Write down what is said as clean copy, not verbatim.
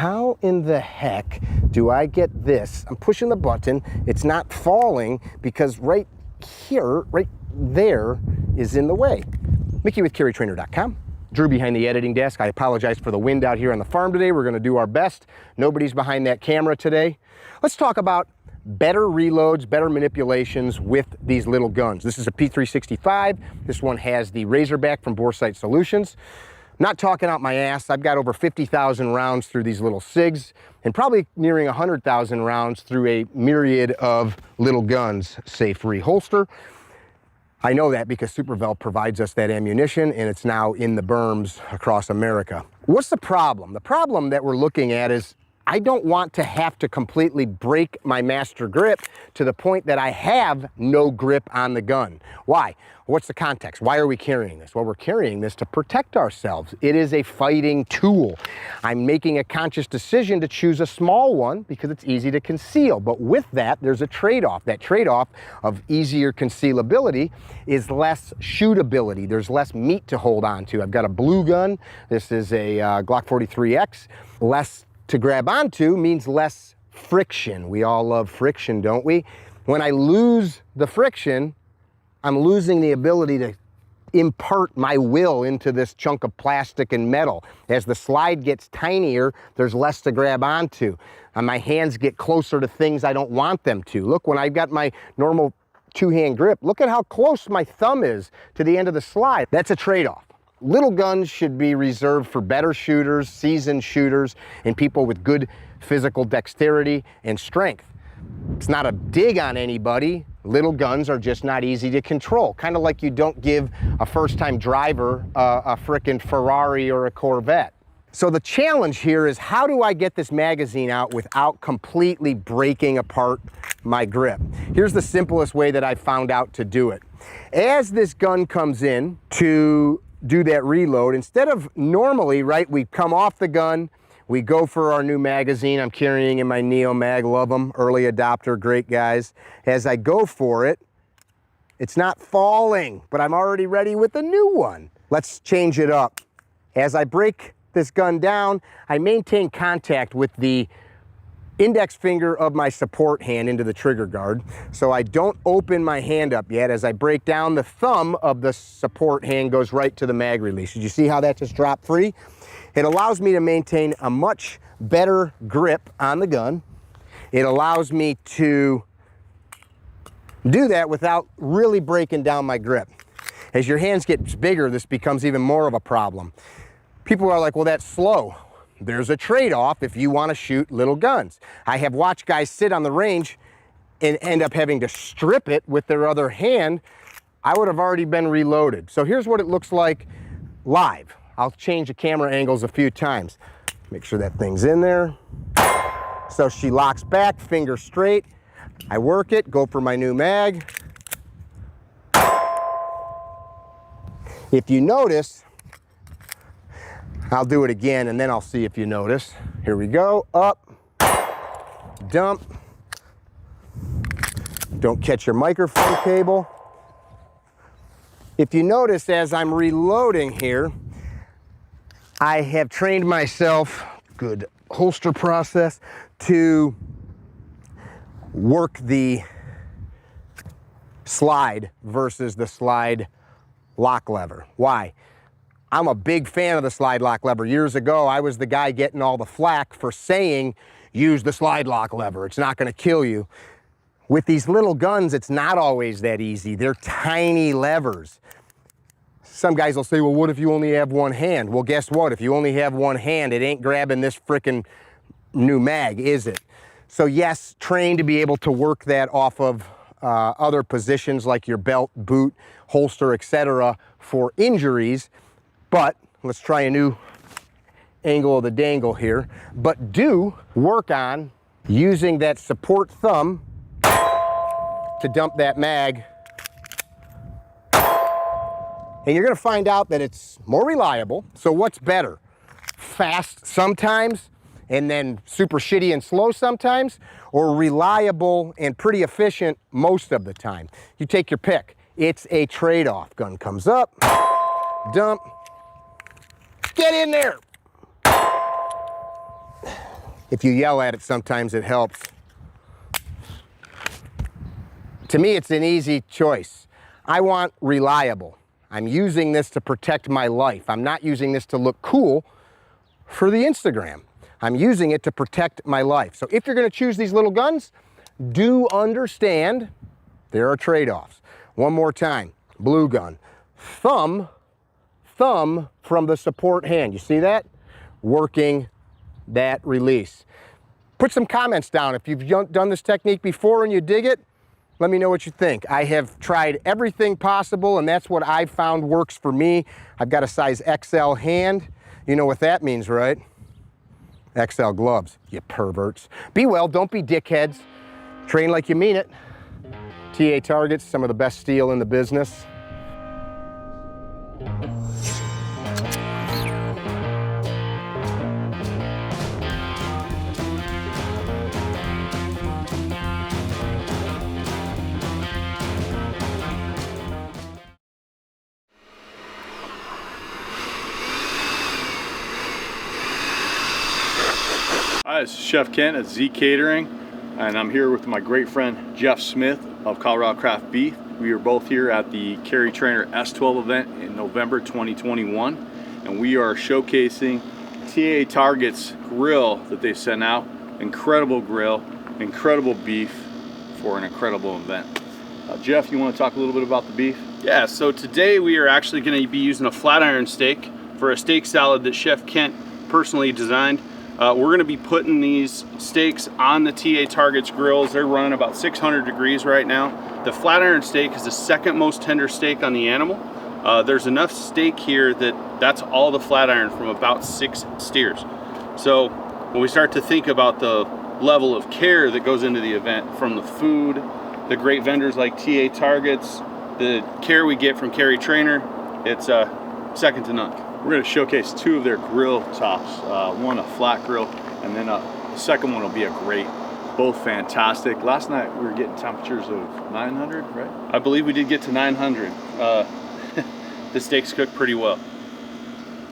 how in the heck do I get this? I'm pushing the button, it's not falling because right here, right there is in the way. Mickey with CarryTrainer.com. Drew behind the editing desk. I apologize for the wind out here on the farm today. We're gonna do our best. Nobody's behind that camera today. Let's talk about better reloads, better manipulations with these little guns. This is a P365. This one has the Razorback from Boresight Solutions. Not talking out my ass, I've got over 50,000 rounds through these little SIGs and probably nearing 100,000 rounds through a myriad of little guns, safe reholster. I know that because Supervel provides us that ammunition and it's now in the berms across America. What's the problem? The problem that we're looking at is I don't want to have to completely break my master grip to the point that I have no grip on the gun. Why? What's the context? Why are we carrying this? Well, we're carrying this to protect ourselves. It is a fighting tool. I'm making a conscious decision to choose a small one because it's easy to conceal. But with that, there's a trade-off. That trade-off of easier concealability is less shootability. There's less meat to hold on to. I've got a blue gun. This is a Glock 43X. Less to grab onto means less friction. We all love friction, don't we? When I lose the friction, I'm losing the ability to impart my will into this chunk of plastic and metal. As the slide gets tinier, there's less to grab onto. And my hands get closer to things I don't want them to. Look, when I've got my normal two-hand grip, look at how close my thumb is to the end of the slide. That's a trade-off. Little guns should be reserved for better shooters, seasoned shooters, and people with good physical dexterity and strength. It's not a dig on anybody. Little guns are just not easy to control. Kind of like you don't give a first-time driver a frickin' Ferrari or a Corvette. So the challenge here is how do I get this magazine out without completely breaking apart my grip? Here's the simplest way that I found out to do it. As this gun comes in to do that reload, instead of normally, right, we come off the gun, we go for our new magazine. I'm carrying in my Neo Mag, love them, early adopter, great guys. As I go for it, it's not falling, but I'm already ready with a new one. Let's change it up. As I break this gun down, I maintain contact with the index finger of my support hand into the trigger guard, so I don't open my hand up yet. As I break down, the thumb of the support hand goes right to the mag release. Did you see how that just dropped free? It allows me to maintain a much better grip on the gun. It allows me to do that without really breaking down my grip. As your hands get bigger, this becomes even more of a problem. People are like, well, that's slow. There's a trade-off if you want to shoot little guns. I have watched guys sit on the range and end up having to strip it with their other hand. I would have already been reloaded. So here's what it looks like live. I'll change the camera angles a few times. Make sure that thing's in there. So she locks back, finger straight. I work it, go for my new mag. If you notice, I'll do it again and then I'll see if you notice. Here we go, up, dump. Don't catch your microphone cable. If you notice, as I'm reloading here, I have trained myself, good holster process, to work the slide versus the slide lock lever. Why? I'm a big fan of the slide lock lever. Years ago, I was the guy getting all the flack for saying, use the slide lock lever. It's not gonna kill you. With these little guns, it's not always that easy. They're tiny levers. Some guys will say, well, what if you only have one hand? Well, guess what? If you only have one hand, it ain't grabbing this frickin' new mag, is it? So yes, train to be able to work that off of other positions like your belt, boot, holster, etc. for injuries. But let's try a new angle of the dangle here. But do work on using that support thumb to dump that mag. And you're gonna find out that it's more reliable. So what's better? Fast sometimes and then super shitty and slow sometimes, or reliable and pretty efficient most of the time? You take your pick. It's a trade-off. Gun comes up, dump, get in there. If you yell at it, sometimes it helps. To me, it's an easy choice. I want reliable. I'm using this to protect my life. I'm not using this to look cool for the Instagram. I'm using it to protect my life. So if you're gonna choose these little guns, do understand there are trade-offs. One more time, blue gun. Thumb from the support hand. You see that? Working that release. Put some comments down if you've done this technique before and you dig it. Let me know what you think. I have tried everything possible, and that's what I've found works for me. I've got a size XL hand. You know what that means, right? XL gloves, you perverts. Be well, don't be dickheads. Train like you mean it. TA Targets, some of the best steel in the business. Hi, this is Chef Kent at Z Catering, and I'm here with my great friend Jeff Smith of Colorado Craft Beef. We are both here at the CarryTrainer S12 event in November 2021, and we are showcasing TA Target's grill that they sent out. Incredible grill, incredible beef for an incredible event. Jeff, you want to talk a little bit about the beef? Yeah, so today we are actually going to be using a flat iron steak for a steak salad that Chef Kent personally designed. We're going to be putting these steaks on the TA Target's grills. They're running about 600 degrees right now. The flat iron steak is the second most tender steak on the animal. There's enough steak here that's all the flat iron from about 6 steers. So when we start to think about the level of care that goes into the event, from the food, the great vendors like TA Targets, the care we get from CarryTrainer, it's second to none. We're going to showcase 2 of their grill tops. One a flat grill, and then the second one will be a grate. Both fantastic. Last night we were getting temperatures of 900, right? I believe we did get to 900. The steaks cooked pretty well.